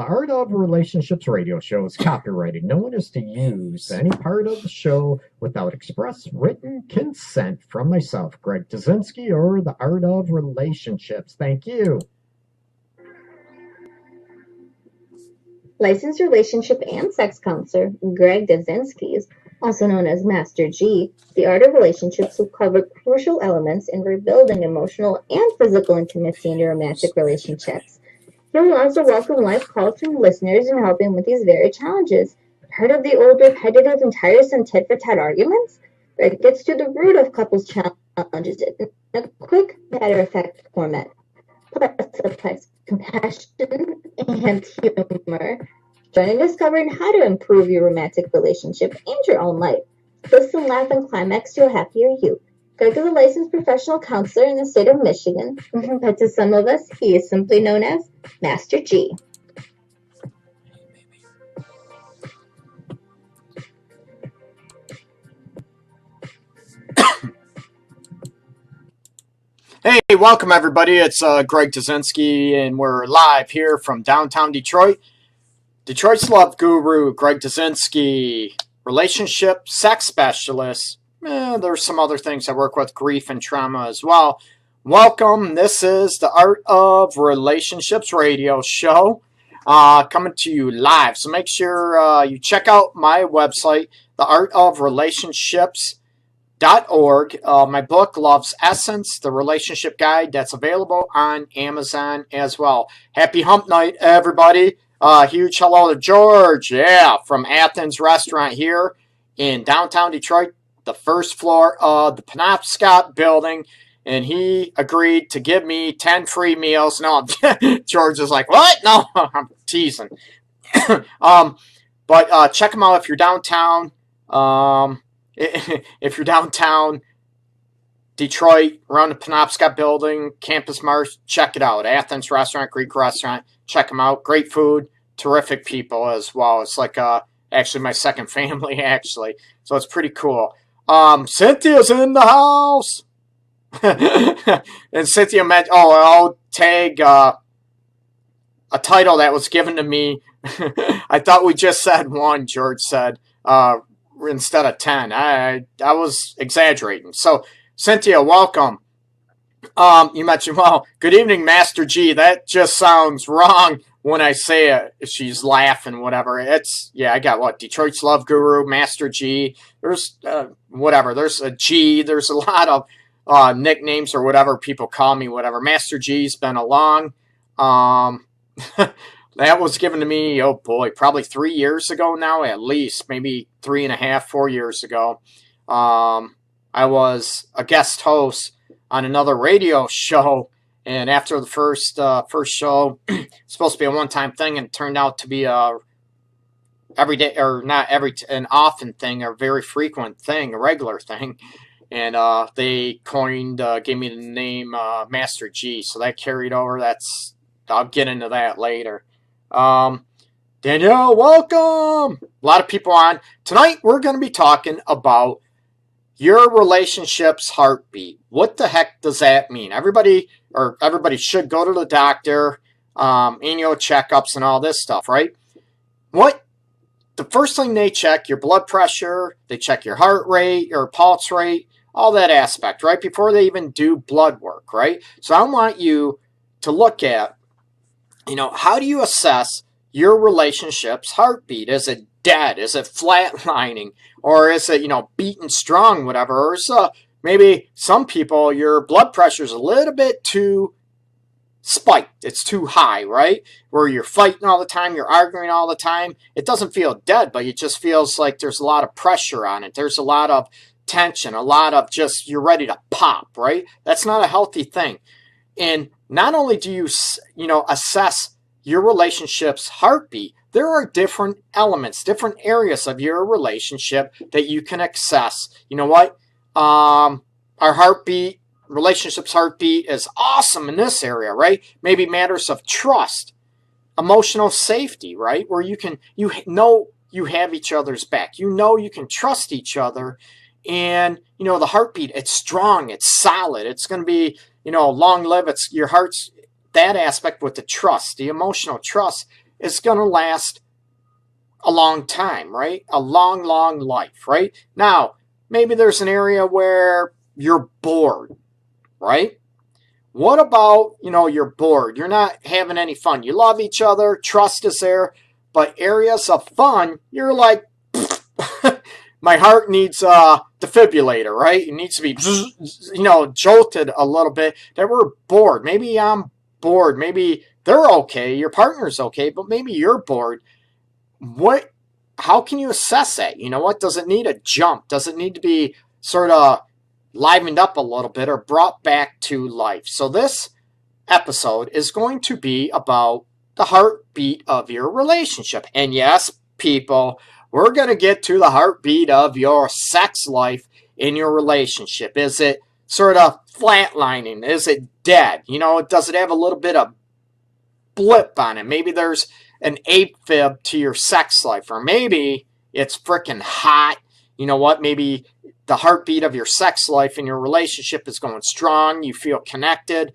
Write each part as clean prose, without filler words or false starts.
The Art of Relationships radio show is copyrighted. No one is to use any part of the show without express written consent from myself, Greg Dazinski, or The Art of Relationships. Thank you. Licensed relationship and sex counselor Greg Dazinski, also known as Master G, The Art of Relationships will cover crucial elements in rebuilding emotional and physical intimacy in your romantic relationships. He will also welcome live calls from listeners and helping with these very challenges. Heard of the old repetitive and tiresome tit-for-tat arguments? Greg gets to the root of couples' challenges in a quick, matter-of-fact format. Plus applies compassion and humor. Join in discovering how to improve your romantic relationship and your own life. Listen, laugh, and climax to a happier you. Greg is a licensed professional counselor in the state of Michigan, but to some of us, he is simply known as Master G. Hey, welcome everybody. It's Greg Dazinski, and we're live here from downtown Detroit. Detroit's love guru, Greg Dazinski, relationship sex specialist. There's some other things I work with, grief and trauma as well. Welcome. This is the Art of Relationships radio show coming to you live. So make sure you check out my website, theartofrelationships.org. My book, Love's Essence, the Relationship Guide, that's available on Amazon as well. Happy Hump Night, everybody. Huge hello to George, from Athens Restaurant here in downtown Detroit, the first floor of the Penobscot building, and he agreed to give me 10 free meals. No, George is like, what? No, I'm teasing. But check them out if you're downtown. If you're downtown Detroit, around the Penobscot building, Campus Marsh, check it out. Athens Restaurant, Greek Restaurant. Check them out. Great food, terrific people as well. It's like actually my second family, actually. So it's pretty cool. Cynthia's in the house. And Cynthia meant, I'll tag a title that was given to me. I thought we just said one, George said, instead of 10. I was exaggerating. So, Cynthia, welcome. You mentioned, good evening, Master G. That just sounds wrong when I say it. She's laughing, whatever. I got Detroit's Love Guru, Master G. There's whatever. There's a G. There's a lot of nicknames or whatever people call me, whatever. Master G's been along. That was given to me, probably 3 years ago now, at least, maybe 3.5, 4 years ago. I was a guest host on another radio show, and after the first show, it's supposed to be a one-time thing, and it turned out to be a every day, or not every, an often thing, a very frequent thing, a regular thing. And they gave me the name Master G, so that carried over. I'll get into that later. Danielle, welcome. A lot of people on. Tonight, we're going to be talking about your relationship's heartbeat. What the heck does that mean? Everybody should go to the doctor, annual checkups and all this stuff, right? The first thing they check, your blood pressure, they check your heart rate, your pulse rate, all that aspect, right? Before they even do blood work, right? So I want you to look at, how do you assess your relationship's heartbeat? Is it dead? Is it flatlining? Or is it, beating strong, whatever? Or is maybe some people, your blood pressure is a little bit too spiked. It's too high, right? Where you're fighting all the time, you're arguing all the time. It doesn't feel dead, but it just feels like there's a lot of pressure on it. There's a lot of tension, a lot of just, you're ready to pop, right? That's not a healthy thing. And not only do you, assess your relationship's heartbeat, there are different elements, different areas of your relationship that you can assess. You know what? Our relationship's heartbeat is awesome in this area, right? Maybe matters of trust, emotional safety, right? Where you have each other's back. You can trust each other. And, the heartbeat, it's strong, it's solid. It's going to be, long live. It's your heart's, that aspect with the trust, the emotional trust is going to last a long time, right? A long, long life, right? Now, maybe there's an area where you're bored, right? What about, you're bored, you're not having any fun, you love each other, trust is there, but areas of fun, you're like, my heart needs a defibrillator, right? It needs to be, jolted a little bit, that we're bored. Maybe I'm bored. Maybe they're okay, your partner's okay, but maybe you're bored. How can you assess that? You know what? Does it need a jump? Does it need to be sort of livened up a little bit or brought back to life? So this episode is going to be about the heartbeat of your relationship. And yes, people, we're going to get to the heartbeat of your sex life in your relationship. Is it sort of flatlining? Is it dead? Does it have a little bit of blip on it? Maybe there's an AFib to your sex life, or maybe it's freaking hot. You know what? Maybe the heartbeat of your sex life in your relationship is going strong. You feel connected,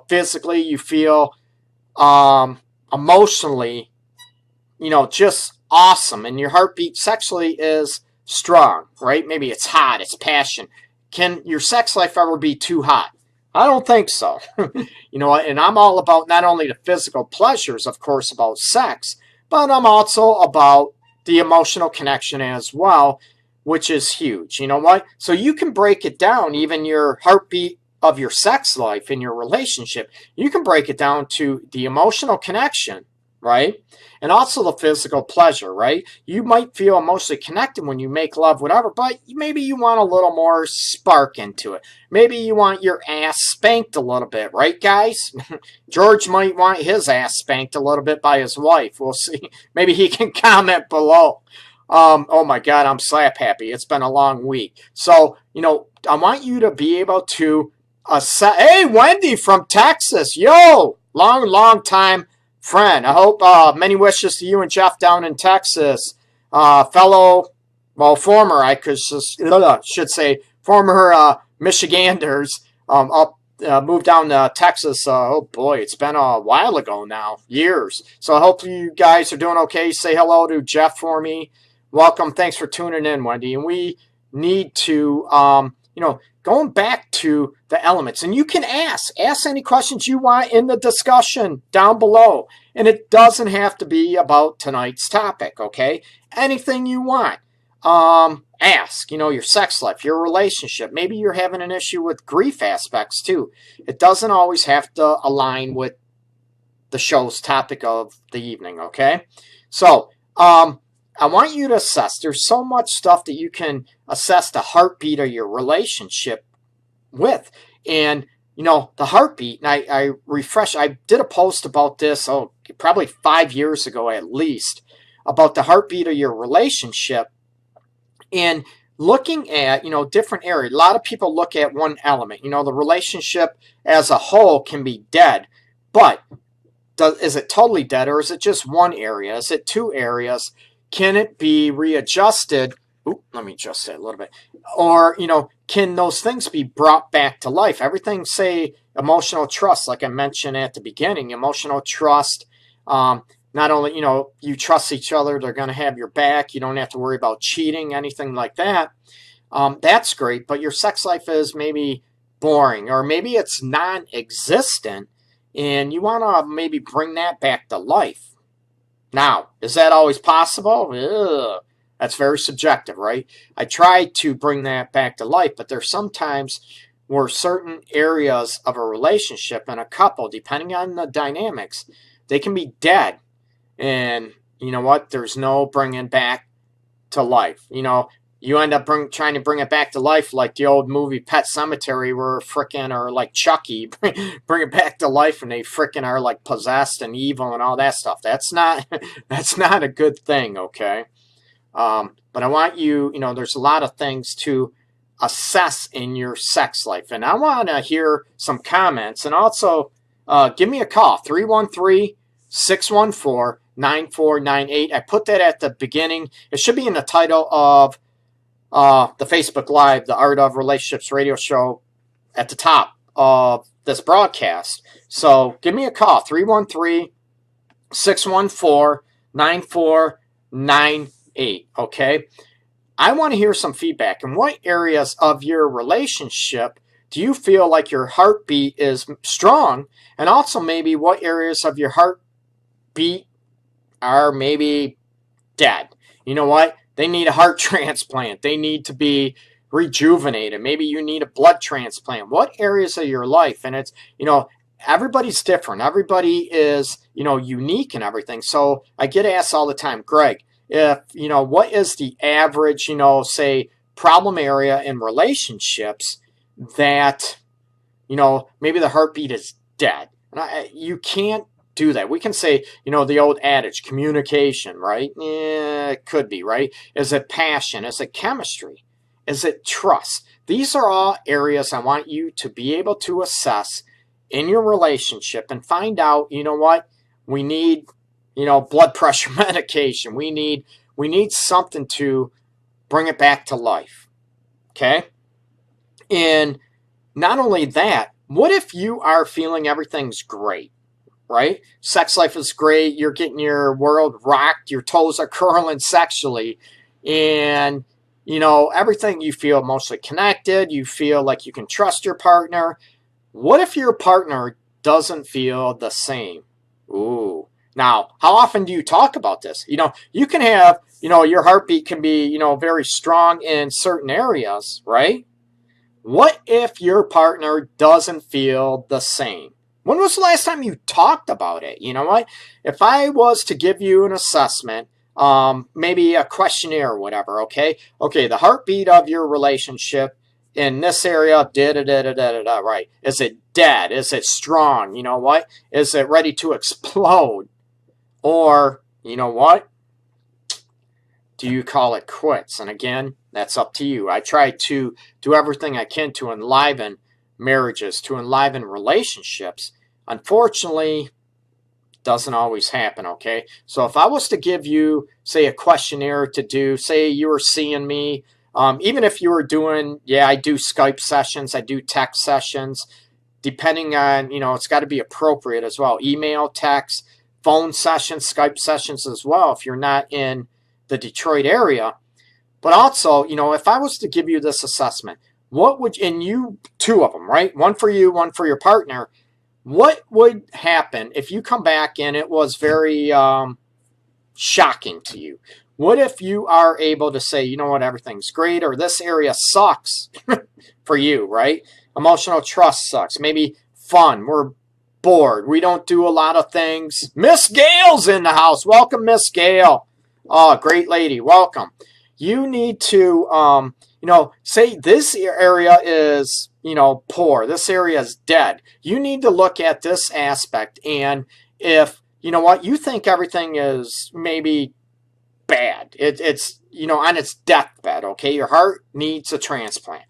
physically, you feel emotionally, just awesome. And your heartbeat sexually is strong, right? Maybe it's hot, it's passion. Can your sex life ever be too hot? I don't think so. And I'm all about not only the physical pleasures, of course, about sex, but I'm also about the emotional connection as well, which is huge. You know what? So you can break it down, even your heartbeat of your sex life in your relationship. You can break it down to the emotional connection, right? And also the physical pleasure, right? You might feel emotionally connected when you make love, whatever, but maybe you want a little more spark into it. Maybe you want your ass spanked a little bit, right, guys? George might want his ass spanked a little bit by his wife. We'll see. Maybe he can comment below. Oh my God, I'm slap happy. It's been a long week. So, I want you to be able to hey, Wendy from Texas. Yo, long time friend. I hope many wishes to you and Jeff down in Texas. Former, should say, former Michiganders moved down to Texas. Oh boy, it's been a while ago now, years. So I hope you guys are doing okay. Say hello to Jeff for me. Welcome. Thanks for tuning in, Wendy. And we need to, going back to the elements, and you can ask any questions you want in the discussion down below. And it doesn't have to be about tonight's topic, okay? Anything you want. Ask, your sex life, your relationship. Maybe you're having an issue with grief aspects too. It doesn't always have to align with the show's topic of the evening, okay? So, I want you to assess. There's so much stuff that you can assess the heartbeat of your relationship with. And, the heartbeat, and I did a post about this, probably 5 years ago at least, about the heartbeat of your relationship and looking at, different areas. A lot of people look at one element. The relationship as a whole can be dead, but is it totally dead, or is it just one area? Is it two areas? Can it be readjusted? Let me adjust that a little bit. Or, can those things be brought back to life? Everything, say, emotional trust, like I mentioned at the beginning, emotional trust. Not only, you trust each other, they're going to have your back. You don't have to worry about cheating, anything like that. That's great, but your sex life is maybe boring, or maybe it's non-existent, and you want to maybe bring that back to life. Now, is that always possible? Ugh, that's very subjective, right? I try to bring that back to life, but there's sometimes where certain areas of a relationship and a couple, depending on the dynamics, they can be dead. And you know what? There's no bringing back to life. You end up trying to bring it back to life like the old movie Pet Sematary, where frickin', or like Chucky, bring it back to life and they frickin' are like possessed and evil and all that stuff. That's not a good thing, okay? But I want you, there's a lot of things to assess in your sex life. And I want to hear some comments, and also give me a call, 313-614-9498. I put that at the beginning. It should be in the title of the Facebook Live, the Art of Relationships radio show, at the top of this broadcast. So give me a call, 614-9498. Okay. I want to hear some feedback. In what areas of your relationship do you feel like your heartbeat is strong? And also maybe what areas of your heartbeat are maybe dead? You know what? They need a heart transplant. They need to be rejuvenated. Maybe you need a blood transplant. What areas of your life? And it's, everybody's different. Everybody is, unique and everything. So I get asked all the time, Greg, if, what is the average, say, problem area in relationships that, maybe the heartbeat is dead? And you can't do that. We can say, the old adage, communication, right? Yeah, it could be, right? Is it passion? Is it chemistry? Is it trust? These are all areas I want you to be able to assess in your relationship and find out, what? We need, blood pressure medication. We need something to bring it back to life. Okay? And not only that, what if you are feeling everything's great, right? Sex life is great. You're getting your world rocked. Your toes are curling sexually. And, everything, you feel emotionally connected. You feel like you can trust your partner. What if your partner doesn't feel the same? Ooh. Now, how often do you talk about this? You can have, your heartbeat can be, very strong in certain areas, right? What if your partner doesn't feel the same? When was the last time you talked about it? You know what? If I was to give you an assessment, maybe a questionnaire or whatever, okay? Okay, the heartbeat of your relationship in this area, right? Is it dead? Is it strong? You know what? Is it ready to explode? Or, you know what? Do you call it quits? And again, that's up to you. I try to do everything I can to enliven marriages, to enliven relationships. Unfortunately, doesn't always happen, okay? So if I was to give you, say, a questionnaire to do, say you were seeing me, even if you were doing, I do Skype sessions, I do text sessions, depending on, it's got to be appropriate as well. Email, text, phone sessions, Skype sessions as well if you're not in the Detroit area. But also, if I was to give you this assessment, what would, and you, two of them, right? One for you, one for your partner. What would happen if you come back and it was very shocking to you? What if you are able to say, you know what, everything's great, or this area sucks for you, right? Emotional trust sucks. Maybe fun. We're bored. We don't do a lot of things. Miss Gail's in the house. Welcome, Miss Gail. Oh, great lady. Welcome. You need to, say this area is, poor. This area is dead. You need to look at this aspect. And if, you think everything is maybe bad, it's, on its deathbed, okay? Your heart needs a transplant.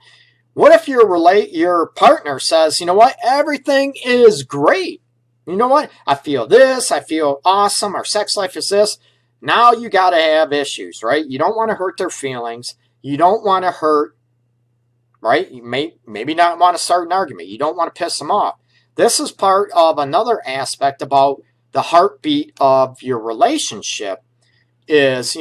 What if your partner says, everything is great. You know what? I feel this. I feel awesome. Our sex life is this. Now you got to have issues, right? You don't want to hurt their feelings. You don't want to hurt, right? You maybe not want to start an argument. You don't want to piss them off. This is part of another aspect about the heartbeat of your relationship is,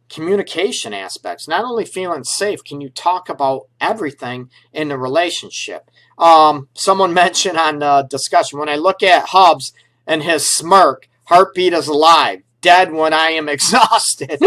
communication aspects. Not only feeling safe, can you talk about everything in the relationship? Someone mentioned on the discussion, when I look at Hubs and his smirk, heartbeat is alive. Dead when I am exhausted.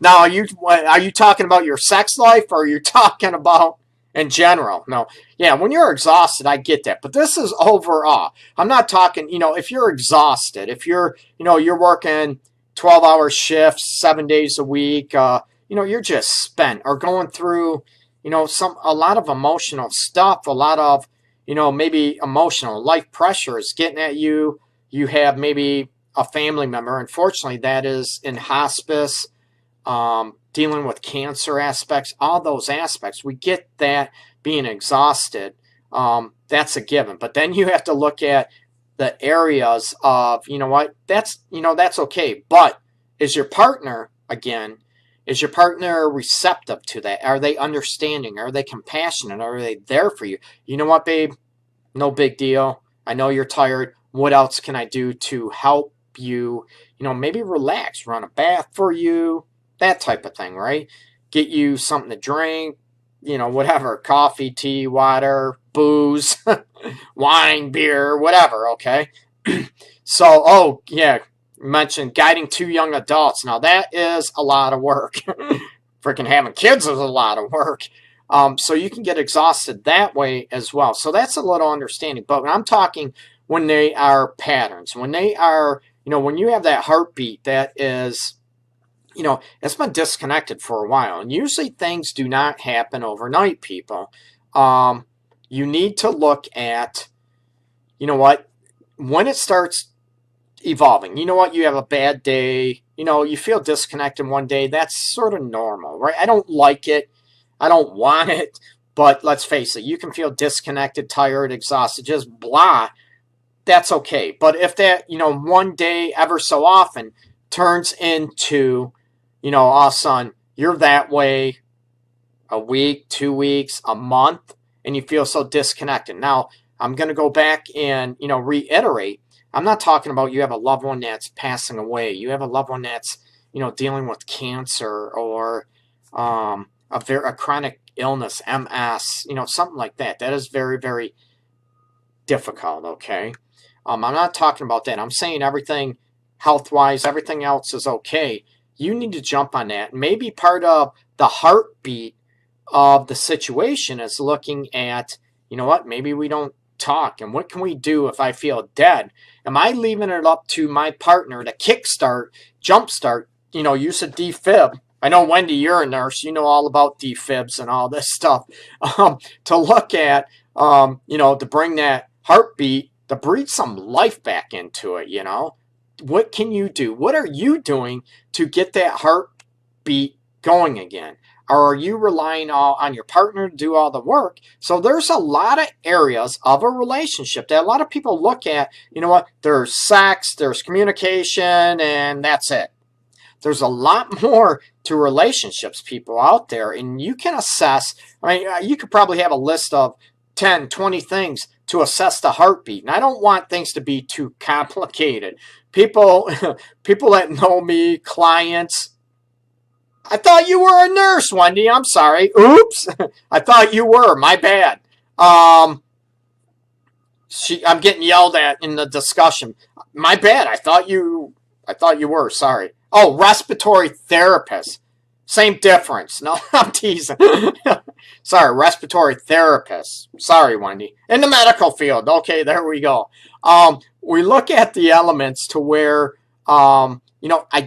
Now, are you talking about your sex life, or are you talking about in general? No. Yeah, when you're exhausted, I get that. But this is overall. I'm not talking, if you're exhausted, if you're working 12-hour shifts, 7 days a week, you're just spent, or going through, a lot of emotional stuff, a lot of, maybe emotional life pressures getting at you. You have maybe a family member, unfortunately, that is in hospice, dealing with cancer aspects, all those aspects. We get that being exhausted. That's a given. But then you have to look at the areas of, that's okay. But is your partner, again, receptive to that? Are they understanding? Are they compassionate? Are they there for you? You know what, babe? No big deal. I know you're tired. What else can I do to help you, maybe relax, run a bath for you, that type of thing, right? Get you something to drink, whatever, coffee, tea, water, booze, wine, beer, whatever, okay? So, oh, yeah, mentioned guiding 2 young adults. Now, that is a lot of work. Freaking having kids is a lot of work. So you can get exhausted that way as well. So that's a little understanding. But when I'm talking when they are patterns, when they are, when you have that heartbeat that is, it's been disconnected for a while. And usually things do not happen overnight, people. You need to look at, when it starts evolving. You have a bad day, you feel disconnected one day. That's sort of normal, right? I don't like it. I don't want it. But let's face it, you can feel disconnected, tired, exhausted, just blah. That's okay. But if that, one day ever so often turns into, all of a sudden you're that way a week, 2 weeks, a month, and you feel so disconnected. Now, I'm going to go back and, reiterate. I'm not talking about you have a loved one that's passing away. You have a loved one that's, dealing with cancer or a chronic illness, MS, something like that. That is very, very difficult, okay? I'm not talking about that. I'm saying everything health-wise, everything else is okay. You need to jump on that. Maybe part of the heartbeat of the situation is looking at, maybe we don't talk, and what can we do if I feel dead? Am I leaving it up to my partner to kickstart, jumpstart, use a defib? I know, Wendy, you're a nurse. You know all about defibs and all this stuff. To look at, to bring that heartbeat, to breathe some life back into it, What can you do? What are you doing to get that heartbeat going again? Or are you relying on your partner to do all the work? So there's a lot of areas of a relationship that a lot of people look at. There's sex, there's communication, and that's it. There's a lot more to relationships, people out there, and you can assess. You could probably have a list of 10, 20 things to assess the heartbeat. And I don't want things to be too complicated. People that know me, clients, I thought you were a nurse, Wendy. I'm sorry. Oops. I thought you were. My bad. I'm getting yelled at in the discussion. My bad. I thought you were. Sorry. Oh, respiratory therapist. Same difference. No, I'm teasing. Sorry, respiratory therapist. Sorry, Wendy. In the medical field. Okay, there we go. We look at the elements to where, I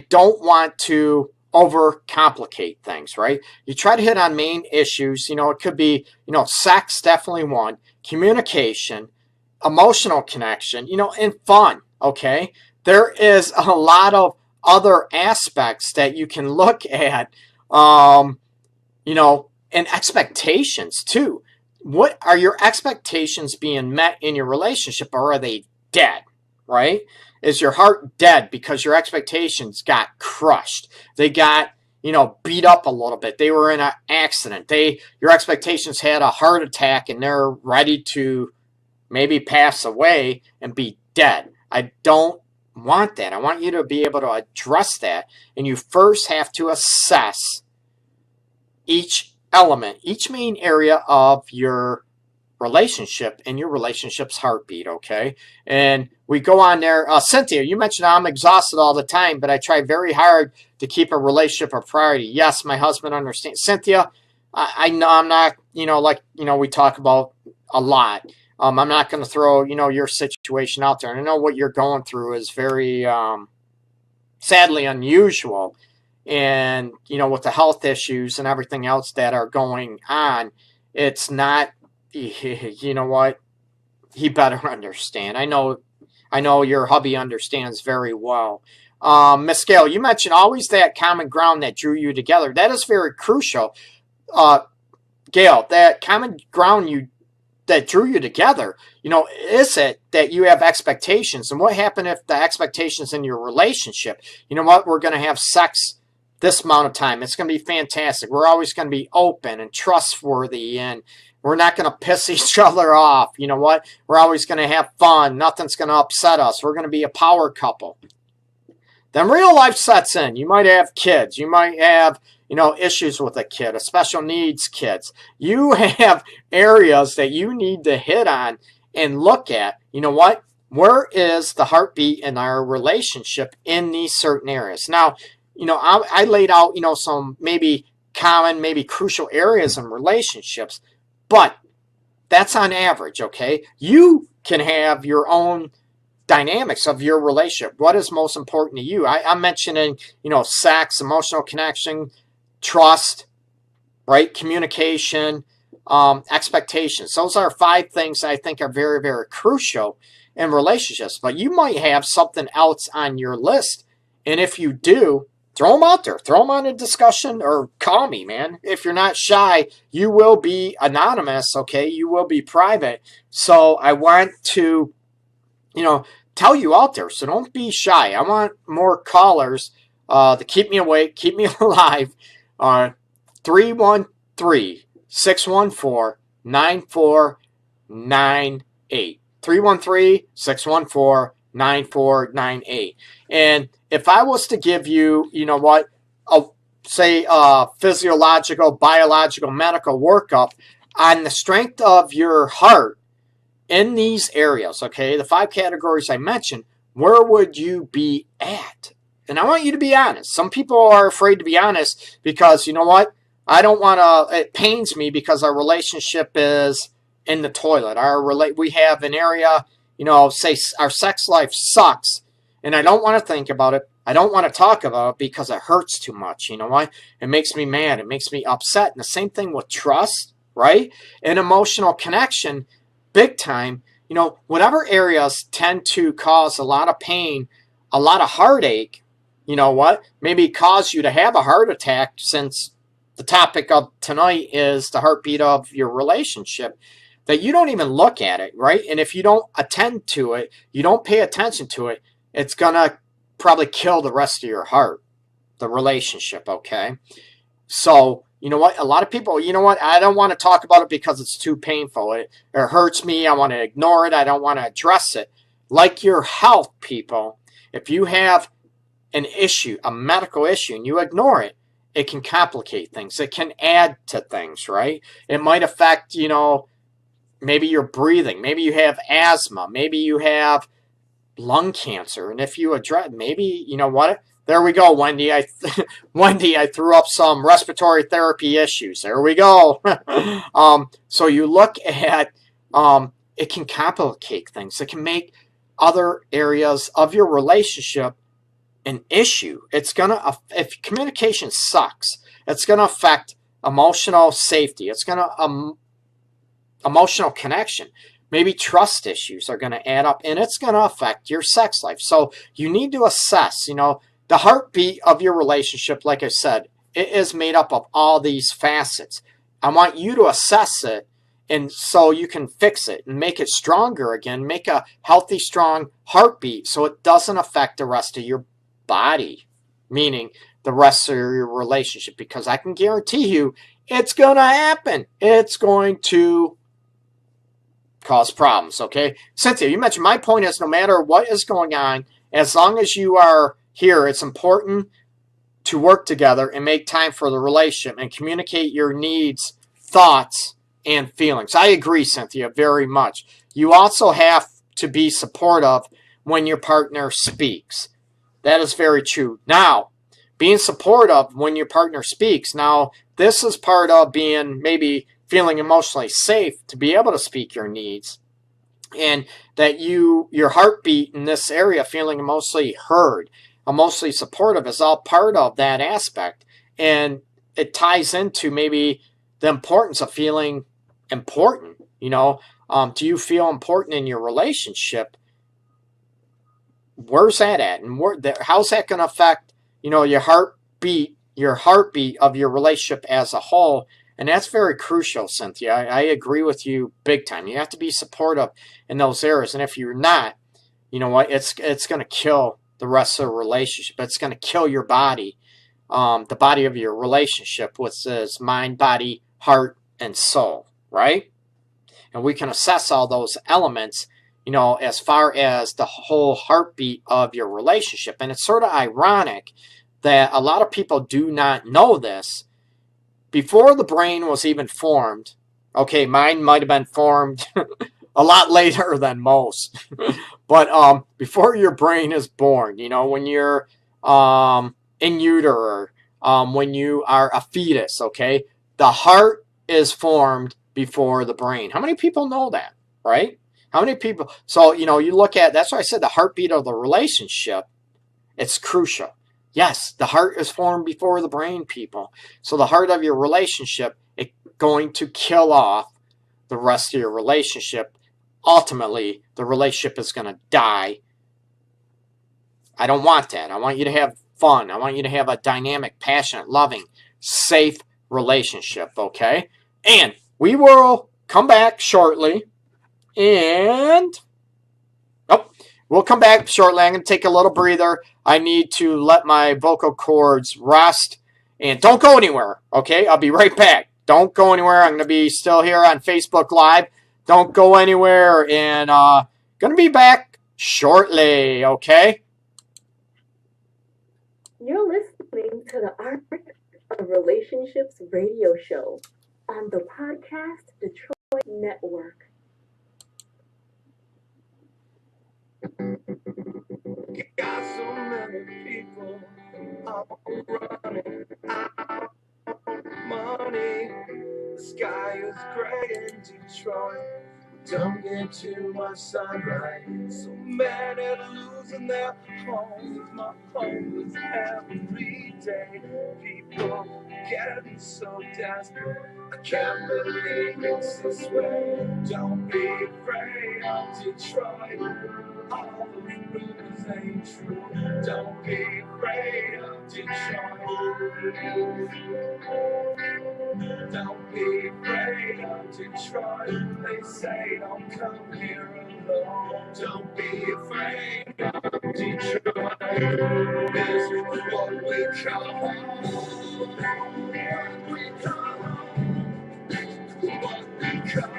don't want to overcomplicate things, right? You try to hit on main issues. It could be, sex, definitely one, communication, emotional connection, and fun, okay? There is a lot of other aspects that you can look at, and expectations too. What are your expectations being met in your relationship, or are they dead, right? Is your heart dead because your expectations got crushed? They got, beat up a little bit. They were in an accident. Your expectations had a heart attack and they're ready to maybe pass away and be dead. I don't want that. I want you to be able to address that. And you first have to assess each element, each main area of your relationship and your relationship's heartbeat, okay? And we go on there. Cynthia, you mentioned I'm exhausted all the time, but I try very hard to keep a relationship a priority. Yes, my husband understands. Cynthia, I know I'm not, we talk about a lot. I'm not going to throw, your situation out there. And I know what you're going through is very, sadly unusual. And, with the health issues and everything else that are going on, it's not, you know what? He better understand. I know your hubby understands very well. Miss Gail, you mentioned always that common ground that drew you together. That is very crucial. Gail, that common ground that drew you together, is it that you have expectations? And what happened if the expectations in your relationship, we're going to have sex this amount of time. It's going to be fantastic. We're always going to be open and trustworthy, and we're not going to piss each other off. We're always going to have fun. Nothing's going to upset us. We're going to be a power couple. then real life sets in. You might have kids. You might have, issues with a kid, a special needs kids. You have areas that you need to hit on and look at. You know what? Where is the heartbeat in our relationship in these certain areas? Now, I laid out, some maybe common, maybe crucial areas in relationships, but that's on average, okay? You can have your own dynamics of your relationship. What is most important to you? I'm mentioning, sex, emotional connection, trust, right? Communication, expectations. Those are 5 things I think are very, very crucial in relationships. But you might have something else on your list. And if you do, throw them out there. Throw them on a discussion or call me, man. If you're not shy, you will be anonymous, okay? You will be private. So I want to, tell you out there. So don't be shy. I want more callers to keep me awake, keep me alive. 313-614-9498. 313-614-9498. And if I was to give you, say physiological, biological, medical workup on the strength of your heart in these areas, okay, the 5 categories I mentioned, where would you be at? And I want you to be honest. Some people are afraid to be honest because, I don't want to, it pains me because our relationship is in the toilet. We have an area, say our sex life sucks, and I don't want to think about it. I don't want to talk about it because it hurts too much. You know why? It makes me mad. It makes me upset. And the same thing with trust, right? And emotional connection, big time. Whatever areas tend to cause a lot of pain, a lot of heartache, maybe cause you to have a heart attack, since the topic of tonight is the heartbeat of your relationship, that you don't even look at it, right? And if you don't attend to it, you don't pay attention to it, it's going to probably kill the rest of your heart, the relationship, okay? So, you know what? A lot of people, I don't want to talk about it because it's too painful. It hurts me. I want to ignore it. I don't want to address it. Like your health, people, if you have an issue, a medical issue, and you ignore it, it can complicate things. It can add to things, right? It might affect, maybe your breathing. Maybe you have asthma. Maybe you have lung cancer. And if you address, maybe, what? There we go, Wendy. Wendy, I threw up some respiratory therapy issues. There we go. So you look at, it can complicate things. It can make other areas of your relationship an issue. It's if communication sucks, it's gonna affect emotional safety. It's gonna emotional connection. Maybe trust issues are gonna add up, and it's gonna affect your sex life. So you need to assess. The heartbeat of your relationship, like I said, it is made up of all these facets. I want you to assess it, and so you can fix it and make it stronger again. Make a healthy, strong heartbeat so it doesn't affect the rest of your body, meaning the rest of your relationship, because I can guarantee you it's going to happen. It's going to cause problems, okay? Cynthia, you mentioned, my point is, no matter what is going on, as long as you are here, it's important to work together and make time for the relationship and communicate your needs, thoughts, and feelings. I agree, Cynthia, very much. You also have to be supportive when your partner speaks. That is very true. Now, being supportive when your partner speaks, now, this is part of being maybe feeling emotionally safe to be able to speak your needs, and that your heartbeat in this area, feeling emotionally heard, emotionally supportive, is all part of that aspect. And it ties into maybe the importance of feeling important. Do you feel important in your relationship? Where's that at? And how's that going to affect, your heartbeat of your relationship as a whole? And that's very crucial, Cynthia. I agree with you big time. You have to be supportive in those areas. And if you're not, you know what? It's going to kill the rest of the relationship. It's going to kill your body, the body of your relationship, which is mind, body, heart, and soul, right? And we can assess all those elements you know, as far as the whole heartbeat of your relationship. And it's sort of ironic that a lot of people do not know this. Before the brain was even formed, okay, mine might have been formed a lot later than most, but before your brain is born, you know, when you're in utero, when you are a fetus, okay, the heart is formed before the brain. How many people know that, right? How many people? So, you know, you look at, that's why I said the heartbeat of the relationship, it's crucial. Yes, the heart is formed before the brain, people. So the heart of your relationship, it's going to kill off the rest of your relationship. Ultimately, the relationship is going to die. I don't want that. I want you to have fun. I want you to have a dynamic, passionate, loving, safe relationship, okay? And we will come back shortly. And we'll come back shortly. I'm going to take a little breather. I need to let my vocal cords rest. And don't go anywhere, okay? I'll be right back. Don't go anywhere. I'm going to be still here on Facebook Live. Don't go anywhere. And going to be back shortly, okay? You're listening to the Art of Relationships radio show on the Podcast Detroit Network. Got so many people all running out of money. The sky is gray in Detroit. Don't get too much sunlight. So many losing their homes. My home is every day. People getting so desperate. I can't believe it's this way. Don't be afraid of Detroit. All the rumors ain't true. Don't be afraid of Detroit. Don't be afraid of Detroit. They say don't come here alone. Don't be afraid of Detroit. This is what we call home. What we call home. What we call home.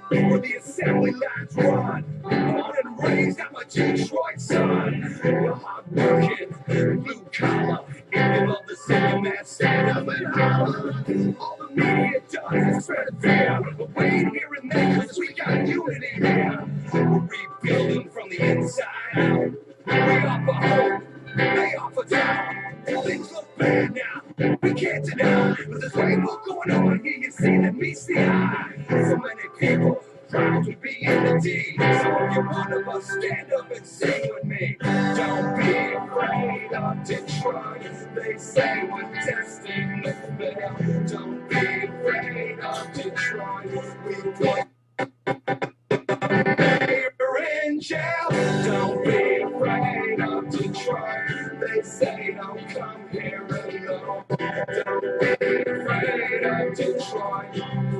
Where the assembly lines run. Born and raised, I'm a Detroit son. We're hard-working, blue collar. If you love the city, man, stand up and holler. All the media does is spread fear. But we ain't hearing that because we got unity here. We're rebuilding from the inside out. We offer hope, they offer doubt. Things look bad now, we can't deny. But there's way more going on here, you see, that meets the eye. So many people proud to be in the D. So if you're one of us, stand up and sing with me. Don't be afraid of Detroit. They say we're destined to fail. Don't be afraid of Detroit. We put you're in jail. Don't be afraid of Detroit. They say don't come here alone. Don't be afraid of Detroit.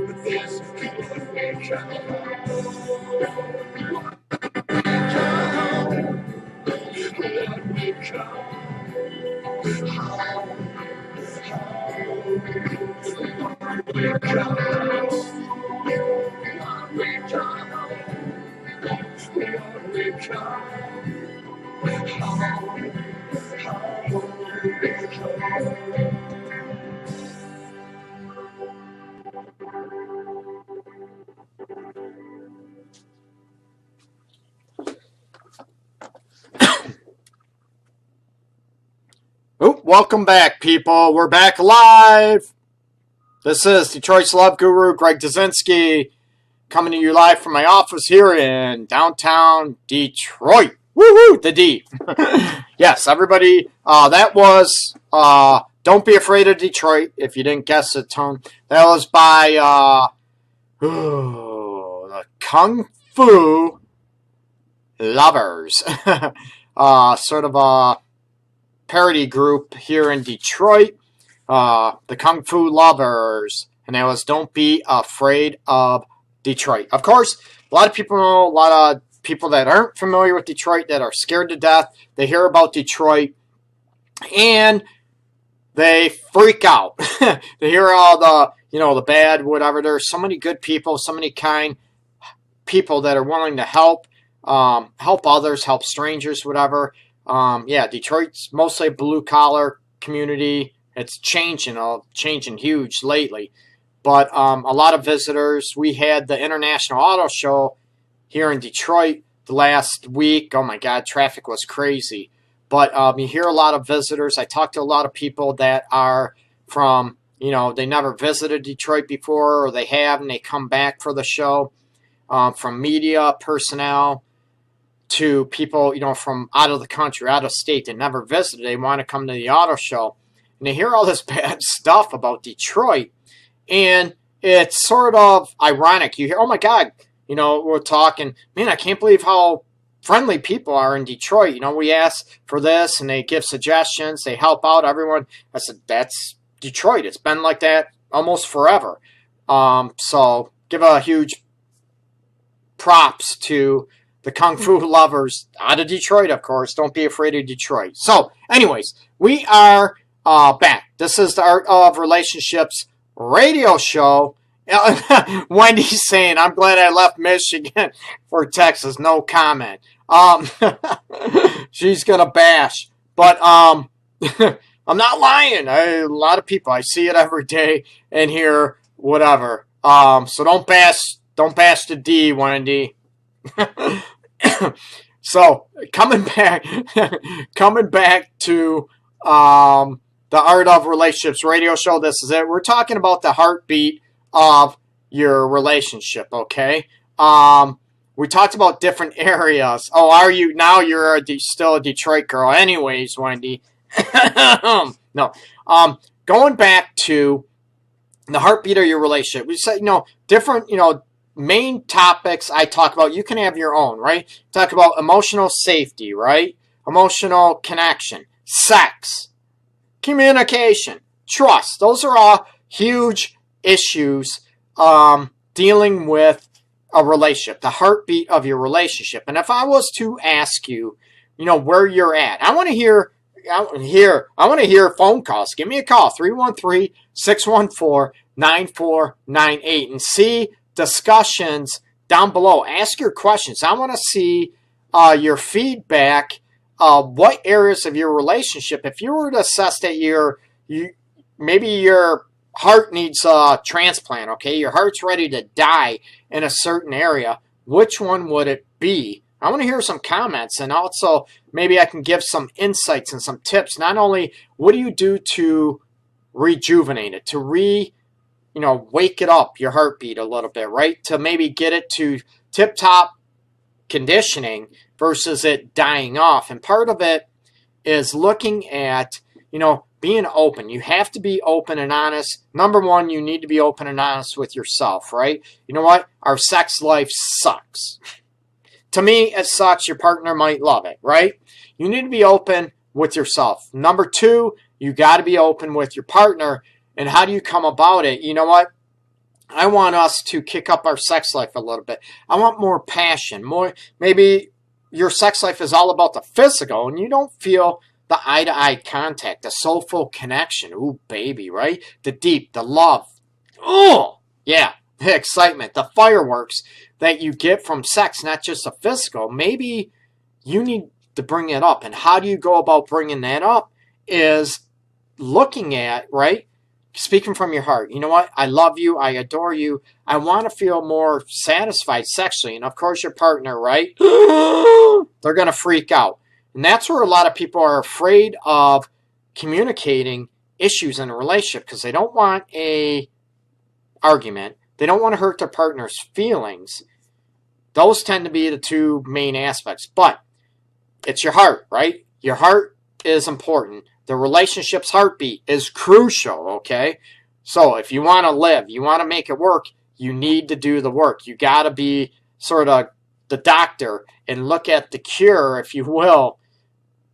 With this, what we come home. What we come home. What we come home. What we come home. What we come Oh, welcome back, people. We're back live. This is Detroit's Love Guru, Greg Dazinski, coming to you live from my office here in downtown Detroit. Woohoo, the D. Yes, everybody, that was Don't Be Afraid of Detroit, if you didn't guess it, Tone. That was by the Kung Fu Lovers. Sort of a parody group here in Detroit. The Kung Fu Lovers. and that was Don't Be Afraid of Detroit. Of course, a lot of people know, a lot of people that aren't familiar with Detroit that are scared to death. They hear about Detroit and they freak out. They hear all the, the bad, whatever. There's so many good people, so many kind people that are willing to help others, help strangers, whatever. Detroit's mostly a blue-collar community. It's changing huge lately. But a lot of visitors. We had the International Auto Show here in Detroit the last week. Oh, my God, traffic was crazy. But you hear a lot of visitors. I talked to a lot of people that are from, they never visited Detroit before, or they have, and they come back for the show. From media personnel to people, from out of the country, out of state that never visited. They want to come to the auto show. And they hear all this bad stuff about Detroit. And it's sort of ironic. You hear, oh, my God, we're talking, man, I can't believe how friendly people are in Detroit. We ask for this, and they give suggestions. They help out everyone. I said, that's Detroit. It's been like that almost forever. So give a huge props to the Kung Fu lovers out of Detroit, of course. Don't be afraid of Detroit. So, anyways, we are back. This is the Art of Relationships radio show. Wendy's saying, I'm glad I left Michigan for Texas. No comment. She's going to bash. But I'm not lying. A lot of people, I see it every day and hear whatever. So don't bash the D, Wendy. So coming back to the Art of Relationships radio show. This is it. We're talking about the heartbeat of your relationship. Okay. We talked about different areas. Oh, are you now? You're still a Detroit girl, anyways, Wendy. No. Going back to the heartbeat of your relationship. We said, different, main topics I talk about. You can have your own, right? Talk about emotional safety, right? Emotional connection, sex, communication, trust. Those are all huge issues dealing with a relationship, the heartbeat of your relationship. And if I was to ask you, where you're at, I want to hear phone calls. Give me a call, 313-614-9498, and see discussions down below. Ask your questions. I want to see your feedback. What areas of your relationship, if you were to assess that maybe your heart needs a transplant, okay? Your heart's ready to die in a certain area. Which one would it be? I want to hear some comments, and also maybe I can give some insights and some tips. Not only what do you do to rejuvenate it, to wake it up, your heartbeat a little bit, right? To maybe get it to tip-top conditioning versus it dying off. And part of it is looking at, being open. You have to be open and honest. Number one, you need to be open and honest with yourself, right? You know what? Our sex life sucks. To me, it sucks. Your partner might love it, right? You need to be open with yourself. Number two, you got to be open with your partner. And how do you come about it? You know what? I want us to kick up our sex life a little bit. I want more passion. Maybe your sex life is all about the physical and you don't feel the eye-to-eye contact, the soulful connection. Ooh, baby, right? The deep, the love. Oh, yeah, the excitement, the fireworks that you get from sex, not just the physical. Maybe you need to bring it up. And how do you go about bringing that up is looking at, right? Speaking from your heart. You know what? I love you. I adore you. I want to feel more satisfied sexually. And of course, your partner, right? They're going to freak out. And that's where a lot of people are afraid of communicating issues in a relationship because they don't want a argument. They don't want to hurt their partner's feelings. Those tend to be the two main aspects. But it's your heart, right? Your heart is important. The relationship's heartbeat is crucial, okay? So if you want to live, you want to make it work, you need to do the work. You got to be sort of the doctor and look at the cure, if you will,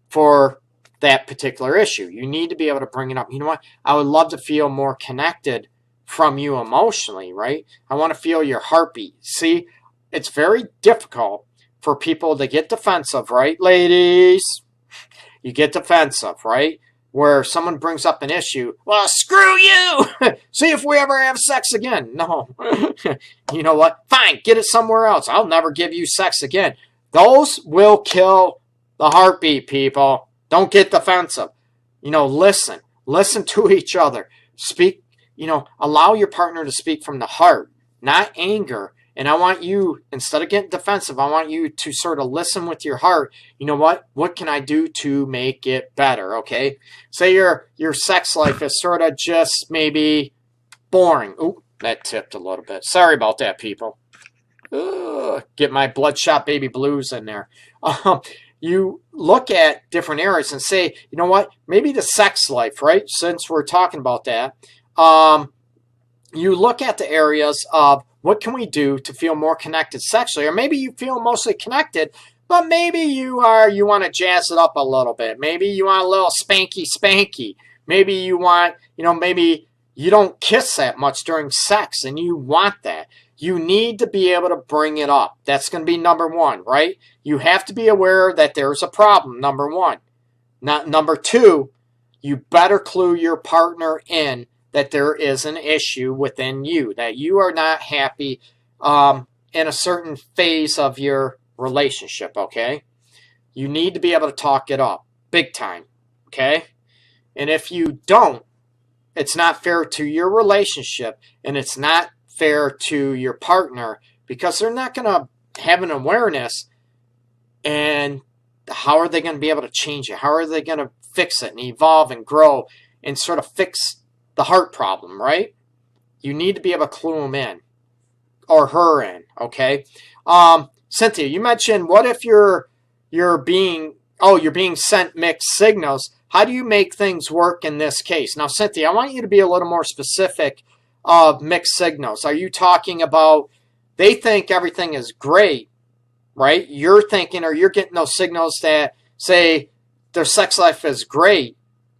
for that particular issue. You need to be able to bring it up. You know what? I would love to feel more connected from you emotionally, right? I want to feel your heartbeat. See, it's very difficult for people to get defensive, right, ladies? You get defensive, right? Where someone brings up an issue, well, screw you! See if we ever have sex again. No. You know what? Fine, get it somewhere else. I'll never give you sex again. Those will kill the heartbeat, people. Don't get defensive. Listen. Listen to each other. Speak, allow your partner to speak from the heart, not anger. And I want you, instead of getting defensive, I want you to sort of listen with your heart. You know what? What can I do to make it better? Okay. Say your sex life is sort of just maybe boring. Ooh, that tipped a little bit. Sorry about that, people. Get my bloodshot baby blues in there. You look at different areas and say, you know what? Maybe the sex life, right? Since we're talking about that, you look at the areas of what can we do to feel more connected sexually? Or maybe you feel mostly connected, but maybe you want to jazz it up a little bit. Maybe you want a little spanky. Maybe you want, maybe you don't kiss that much during sex and you want that. You need to be able to bring it up. That's going to be number one, right? You have to be aware that there's a problem, number one. Not number two, you better clue your partner in that there is an issue within you, that you are not happy in a certain phase of your relationship, okay? You need to be able to talk it up, big time, okay? And if you don't, it's not fair to your relationship, and it's not fair to your partner, because they're not going to have an awareness, and how are they going to be able to change it? How are they going to fix it and evolve and grow and sort of fix the heart problem, right? You need to be able to clue them in, or her in, okay? Cynthia, you mentioned, what if you're being sent mixed signals? How do you make things work in this case? Now, Cynthia, I want you to be a little more specific of mixed signals. Are you talking about they think everything is great, right? You're thinking, or you're getting those signals that say their sex life is great,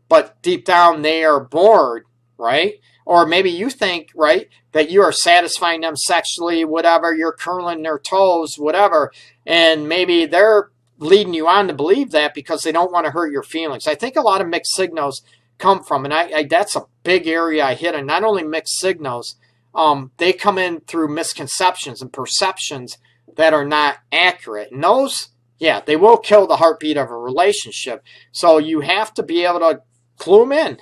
but deep down they are bored, right? Or maybe you think, right, that you are satisfying them sexually, whatever, you're curling their toes, whatever, and maybe they're leading you on to believe that because they don't want to hurt your feelings. I think a lot of mixed signals come from, and I that's a big area I hit, and not only mixed signals, they come in through misconceptions and perceptions that are not accurate. And those, yeah, they will kill the heartbeat of a relationship. So you have to be able to clue them in,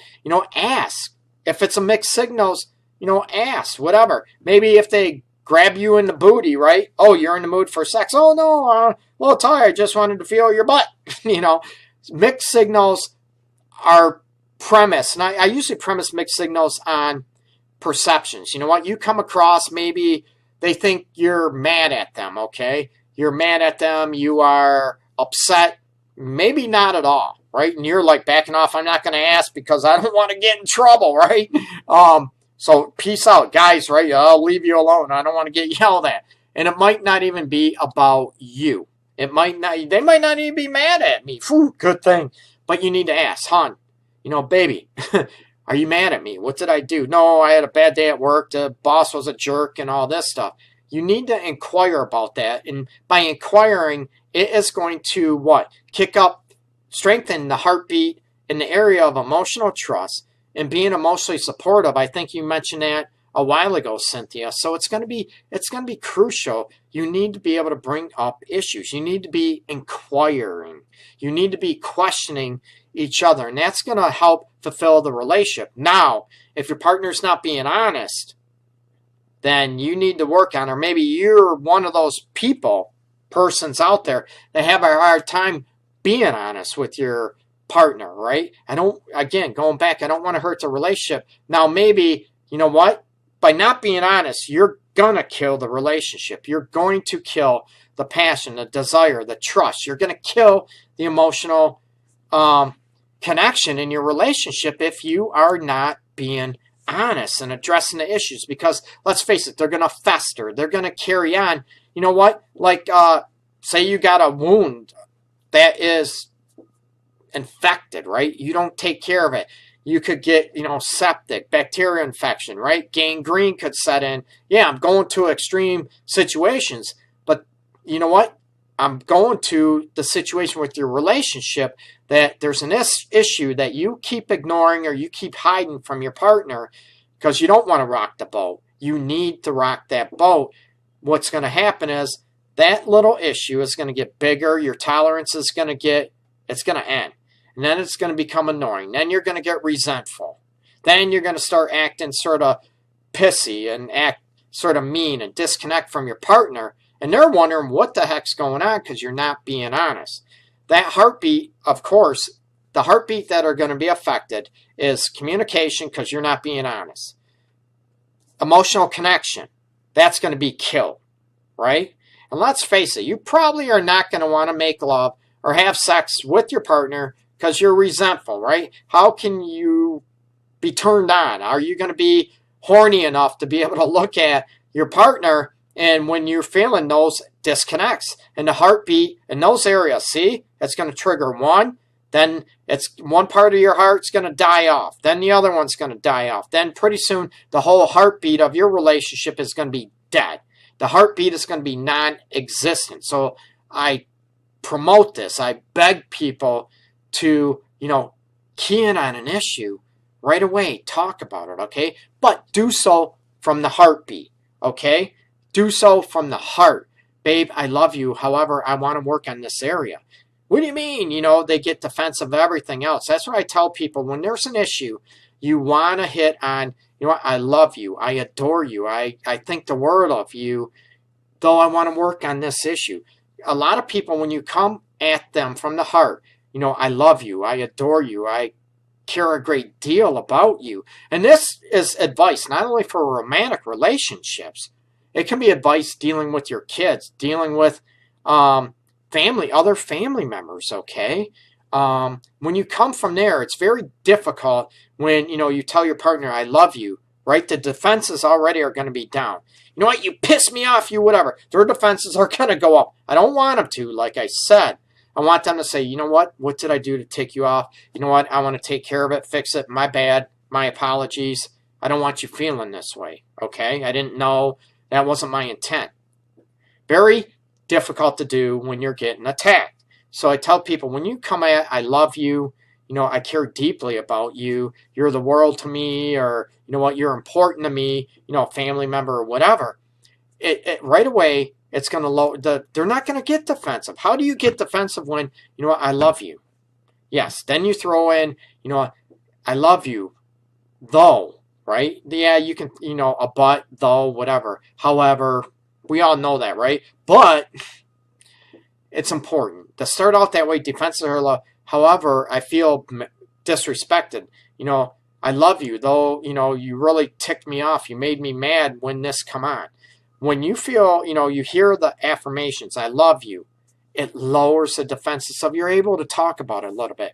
ask. If it's a mixed signals, ask, whatever. Maybe if they grab you in the booty, right? Oh, you're in the mood for sex. Oh, no, I'm a little tired. Just wanted to feel your butt. Mixed signals are premise. And I usually premise mixed signals on perceptions. You know what? You come across, maybe they think you're mad at them, okay? You're mad at them. You are upset. Maybe not at all, right? And you're like backing off. I'm not going to ask because I don't want to get in trouble, right? So peace out, guys, right? I'll leave you alone. I don't want to get yelled at. And it might not even be about you. They might not even be mad at me. Whew, good thing. But you need to ask, hon, baby, are you mad at me? What did I do? No, I had a bad day at work. The boss was a jerk and all this stuff. You need to inquire about that. And by inquiring, it is going to what? Strengthen the heartbeat in the area of emotional trust and being emotionally supportive. I think you mentioned that a while ago, Cynthia. So it's going to be crucial. You need to be able to bring up issues. You need to be inquiring. You need to be questioning each other, and that's going to help fulfill the relationship. Now, if your partner's not being honest, then you need to work on, or maybe you're one of those persons out there that have a hard time being honest with your partner, right? Going back, I don't want to hurt the relationship. Now, maybe, you know what? By not being honest, you're going to kill the relationship. You're going to kill the passion, the desire, the trust. You're going to kill the emotional connection in your relationship if you are not being honest and addressing the issues. Because let's face it, they're going to fester. They're going to carry on. You know what? Like, say you got a wound that is infected, right? You don't take care of it. You could get, septic, bacteria infection, right? Gangrene could set in. Yeah, I'm going to extreme situations, but you know what? I'm going to the situation with your relationship that there's an issue that you keep ignoring or you keep hiding from your partner because you don't want to rock the boat. You need to rock that boat. What's going to happen is that little issue is going to get bigger. Your tolerance is going to it's going to end. And then it's going to become annoying. Then you're going to get resentful. Then you're going to start acting sort of pissy and act sort of mean and disconnect from your partner. And they're wondering what the heck's going on because you're not being honest. That heartbeat, of course, the heartbeat that are going to be affected is communication because you're not being honest. Emotional connection, that's going to be killed, right? And let's face it, you probably are not going to want to make love or have sex with your partner because you're resentful, right? How can you be turned on? Are you going to be horny enough to be able to look at your partner? And when you're feeling those disconnects and the heartbeat in those areas, see, it's going to trigger one. Then it's one part of your heart's going to die off. Then the other one's going to die off. Then pretty soon the whole heartbeat of your relationship is going to be dead. The heartbeat is going to be non-existent. So I promote this. I beg people to, key in on an issue right away. Talk about it, okay? But do so from the heartbeat, okay? Do so from the heart. Babe, I love you. However, I want to work on this area. What do you mean? They get defensive of everything else. That's what I tell people. When there's an issue, you want to hit on, I love you. I adore you. I think the world of you, though I want to work on this issue. A lot of people, when you come at them from the heart, I love you. I adore you. I care a great deal about you. And this is advice not only for romantic relationships. It can be advice dealing with your kids, dealing with other family members, okay? When you come from there, it's very difficult when, you tell your partner, I love you, right? The defenses already are going to be down. You know what? You piss me off, you whatever. Their defenses are going to go up. I don't want them to, like I said. I want them to say, you know what? What did I do to tick you off? You know what? I want to take care of it, fix it. My bad. My apologies. I don't want you feeling this way, okay? I didn't know. That wasn't my intent. Very difficult to do when you're getting attacked. So I tell people, when you come at, I love you, I care deeply about you, you're the world to me, or you know what, you're important to me, family member or whatever, it right away, it's going to lower, they're not going to get defensive. How do you get defensive when, I love you? Yes, then you throw in, I love you, though. Right? Yeah, you can, a but, though, whatever. However, we all know that, right? But it's important to start out that way, defensive or love. However, I feel disrespected. I love you, though, you really ticked me off. You made me mad when this come on. When you feel, you hear the affirmations, I love you, it lowers the defenses. So you're able to talk about it a little bit.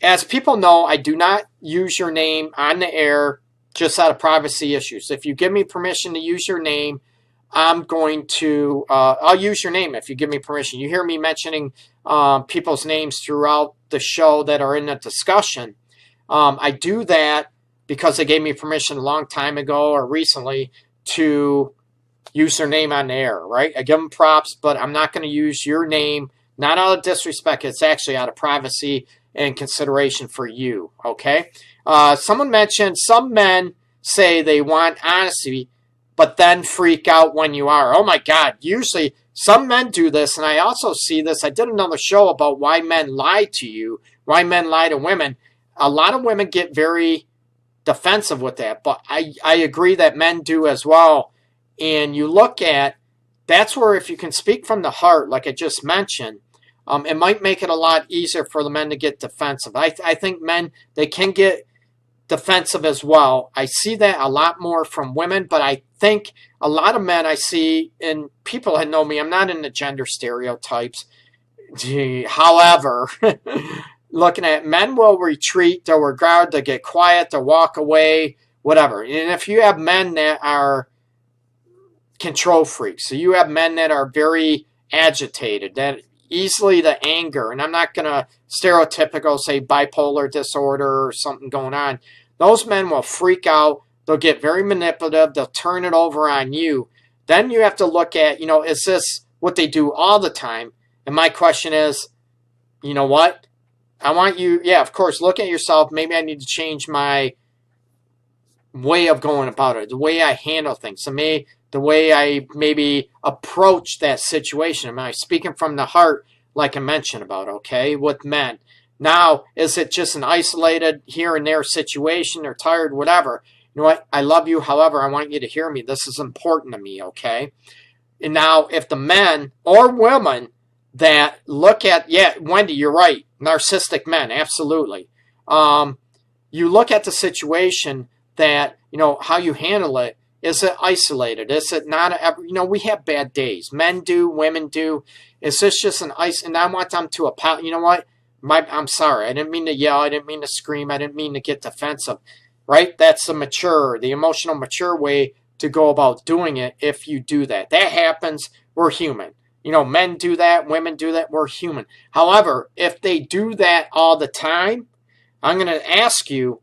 As people know, I do not use your name on the air just out of privacy issues. If you give me permission to use your name, I'm going to, I'll use your name if you give me permission. You hear me mentioning people's names throughout the show that are in the discussion. I do that because they gave me permission a long time ago or recently to use their name on the air, right? I give them props, but I'm not going to use your name, not out of disrespect. It's actually out of privacy and consideration for you, okay? Someone mentioned some men say they want honesty, but then freak out when you are. Oh my God, usually some men do this, and I also see this. I did another show about why men lie to you, why men lie to women. A lot of women get very defensive with that, but I agree that men do as well. And you look at, that's where if you can speak from the heart, like I just mentioned, it might make it a lot easier for the men to get defensive. I think men, they can get defensive as well. I see that a lot more from women, but I think a lot of men I see, and people that know me, I'm not into gender stereotypes. However, looking at men will retreat, they'll regard, they'll get quiet, they'll walk away, whatever. And if you have men that are control freaks, so you have men that are very agitated, that easily to anger, and I'm not going to stereotypical say bipolar disorder or something going on. Those men will freak out. They'll get very manipulative. They'll turn it over on you. Then you have to look at, is this what they do all the time? And my question is, you know what? I want you, of course, look at yourself. Maybe I need to change my way of going about it, the way I handle things, the way I maybe approach that situation. Am I speaking from the heart, like I mentioned about, okay, with men? Now, is it just an isolated here and there situation or tired, whatever? You know what? I love you. However, I want you to hear me. This is important to me, okay? And now, if the men or women that look at, Wendy, you're right, narcissistic men, absolutely. You look at the situation that, how you handle it. Is it isolated? Is it not? We have bad days. Men do, women do. Is this just an ice? And I want them to apologize. You know what? I'm sorry. I didn't mean to yell. I didn't mean to scream. I didn't mean to get defensive. Right? That's the emotional mature way to go about doing it. If you do that, that happens. We're human. Men do that. Women do that. We're human. However, if they do that all the time, I'm going to ask you,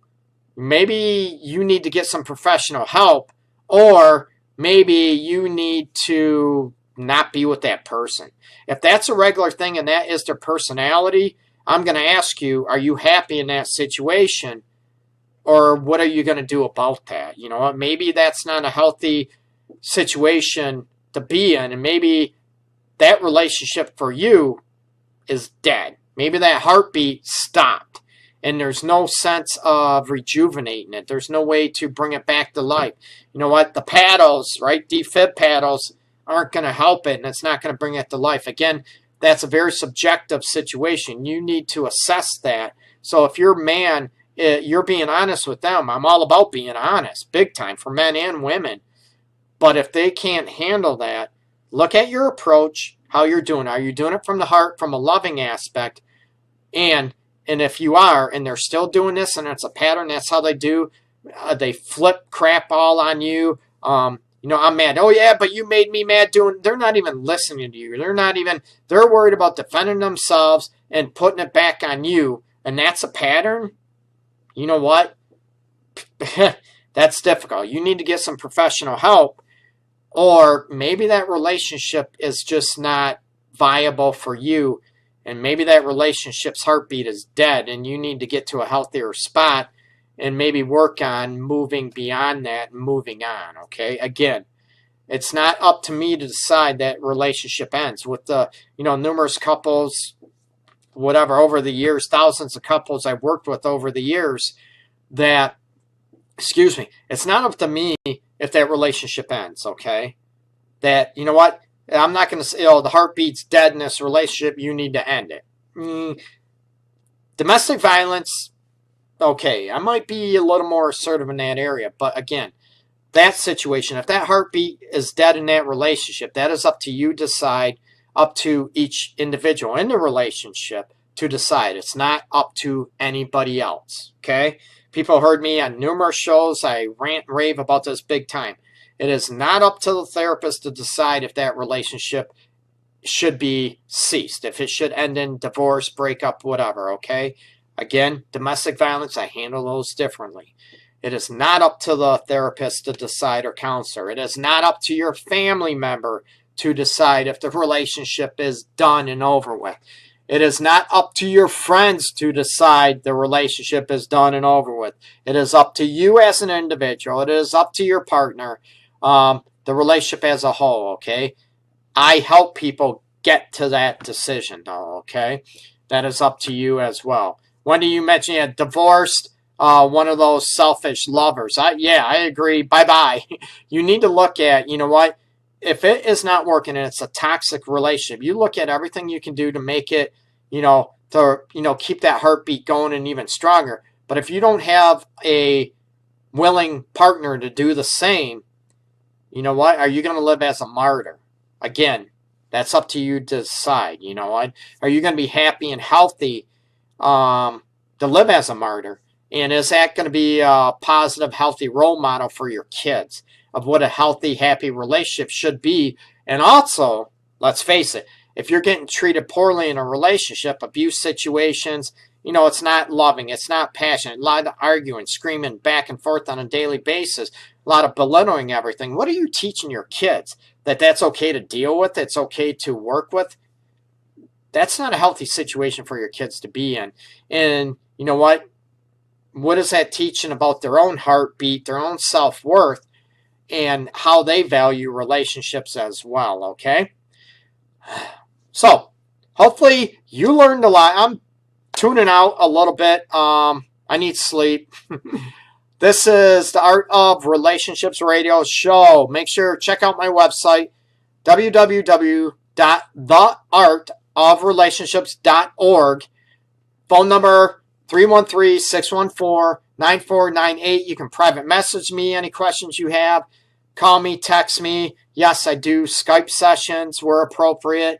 maybe you need to get some professional help, or maybe you need to not be with that person. If that's a regular thing and that is their personality, I'm going to ask you, are you happy in that situation? Or what are you going to do about that? Maybe that's not a healthy situation to be in. And maybe that relationship for you is dead. Maybe that heartbeat stopped. And there's no sense of rejuvenating it. There's no way to bring it back to life. You know what? The paddles, right? defib paddles aren't going to help it, and it's not going to bring it to life. Again, that's a very subjective situation. You need to assess that. So if you're a man, you're being honest with them. I'm all about being honest, big time, for men and women. But if they can't handle that, look at your approach, how you're doing. Are you doing it from the heart, from a loving aspect? And if you are, and they're still doing this, and it's a pattern, that's how they do. They flip crap all on you. I'm mad. Oh yeah, but you made me mad doing. They're not even listening to you. They're worried about defending themselves and putting it back on you. And that's a pattern. You know what? That's difficult. You need to get some professional help, or maybe that relationship is just not viable for you. And maybe that relationship's heartbeat is dead, and you need to get to a healthier spot and maybe work on moving beyond that and moving on, okay? Again, it's not up to me to decide that relationship ends. With the, numerous couples, whatever, over the years, thousands of couples I've worked with over the years, it's not up to me if that relationship ends, okay? That, you know what? I'm not going to say, the heartbeat's dead in this relationship, you need to end it. Domestic violence, okay, I might be a little more assertive in that area. But again, that situation, if that heartbeat is dead in that relationship, that is up to you to decide, up to each individual in the relationship to decide. It's not up to anybody else, okay? People heard me on numerous shows. I rant and rave about this big time. It is not up to the therapist to decide if that relationship should be ceased, if it should end in divorce, breakup, whatever, okay? Again, domestic violence, I handle those differently. It is not up to the therapist to decide, or counselor. It is not up to your family member to decide if the relationship is done and over with. It is not up to your friends to decide the relationship is done and over with. It is up to you as an individual. It is up to your partner. The relationship as a whole, okay? I help people get to that decision, though, okay? That is up to you as well. Wendy, you mentioned you had divorced, one of those selfish lovers. I agree. Bye-bye. You need to look at, you know what? If it is not working and it's a toxic relationship, you look at everything you can do to make it, keep that heartbeat going and even stronger. But if you don't have a willing partner to do the same, you know what? Are you going to live as a martyr? Again, that's up to you to decide. You know what? Are you going to be happy and healthy to live as a martyr? And is that going to be a positive, healthy role model for your kids of what a healthy, happy relationship should be? And also, let's face it, if you're getting treated poorly in a relationship, abuse situations, it's not loving, it's not passionate, a lot of arguing, screaming back and forth on a daily basis, a lot of belittling everything. What are you teaching your kids? That's okay to deal with, it's okay to work with? That's not a healthy situation for your kids to be in. And you know what? What is that teaching about their own heartbeat, their own self-worth, and how they value relationships as well, okay? So, hopefully you learned a lot. I'm tuning out a little bit. I need sleep. This is the Art of Relationships Radio Show. Make sure to check out my website, www.theartofrelationships.org. Phone number 313-614-9498. You can private message me any questions you have. Call me, text me. Yes, I do Skype sessions where appropriate.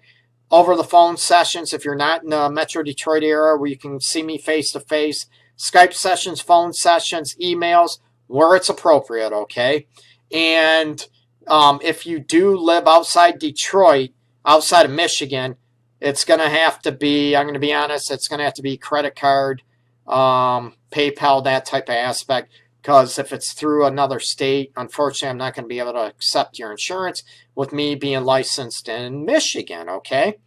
Over the phone sessions if you're not in the Metro Detroit area where you can see me face to face. Skype sessions, phone sessions, emails where it's appropriate, okay? And if you do live outside Detroit, outside of Michigan, it's going to have to be, I'm going to be honest, it's going to have to be credit card, PayPal, that type of aspect. Because if it's through another state, unfortunately, I'm not going to be able to accept your insurance with me being licensed in Michigan, okay?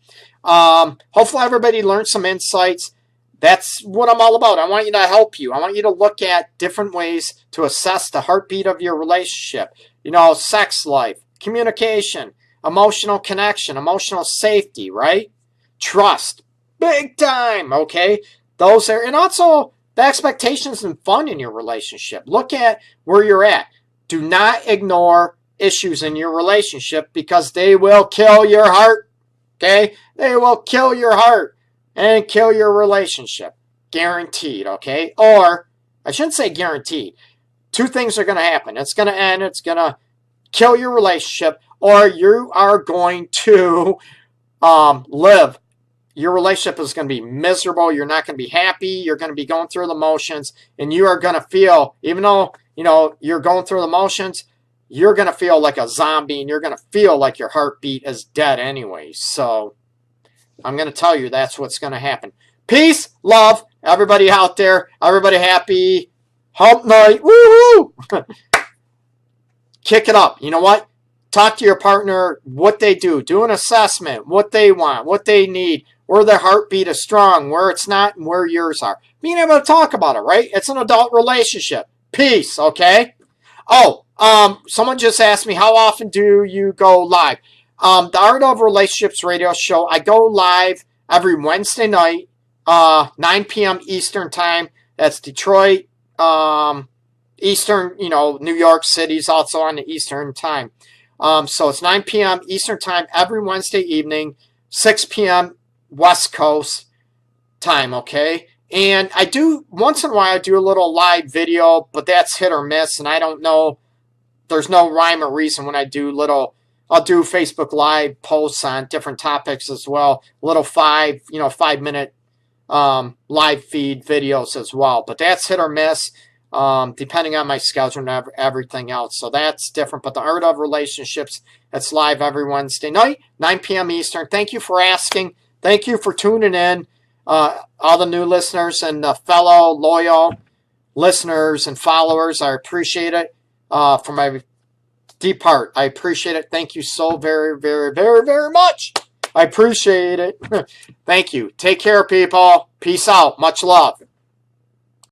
Hopefully everybody learned some insights. That's what I'm all about. I want you to help you. I want you to look at different ways to assess the heartbeat of your relationship. Sex life, communication, emotional connection, emotional safety, right? Trust, big time, okay? Those are, and also the expectations and fun in your relationship. Look at where you're at. Do not ignore issues in your relationship because they will kill your heart, okay? They will kill your heart and kill your relationship. Guaranteed, okay? Or, I shouldn't say guaranteed. Two things are going to happen. It's going to end. It's going to kill your relationship, or you are going to live. Your relationship is going to be miserable. You're not going to be happy. You're going to be going through the motions, and you are going to feel, even though, you're going through the motions, you're going to feel like a zombie, and you're going to feel like your heartbeat is dead anyway. So I'm going to tell you that's what's going to happen. Peace, love, everybody out there. Everybody happy. Hump night. Woohoo! Kick it up. You know what? Talk to your partner, what they do. Do an assessment, what they want, what they need, where their heartbeat is strong, where it's not, and where yours are. Being able to talk about it, right? It's an adult relationship. Peace, okay? Oh, someone just asked me, how often do you go live? The Art of Relationships Radio Show, I go live every Wednesday night, 9 p.m. Eastern Time. That's Detroit, Eastern, New York City's also on the Eastern Time. So it's 9 p.m. Eastern Time every Wednesday evening, 6 p.m. West Coast time, okay? And I do, once in a while, I do a little live video, but that's hit or miss, and I don't know, there's no rhyme or reason when I do I'll do Facebook Live posts on different topics as well, little 5-minute live feed videos as well, but that's hit or miss. Depending on my schedule and everything else. So that's different. But the Art of Relationships, it's live every Wednesday night, 9 p.m. Eastern. Thank you for asking. Thank you for tuning in. All the new listeners and the fellow loyal listeners and followers, I appreciate it. From my deep heart, I appreciate it. Thank you so very, very, very, very much. I appreciate it. Thank you. Take care, people. Peace out. Much love.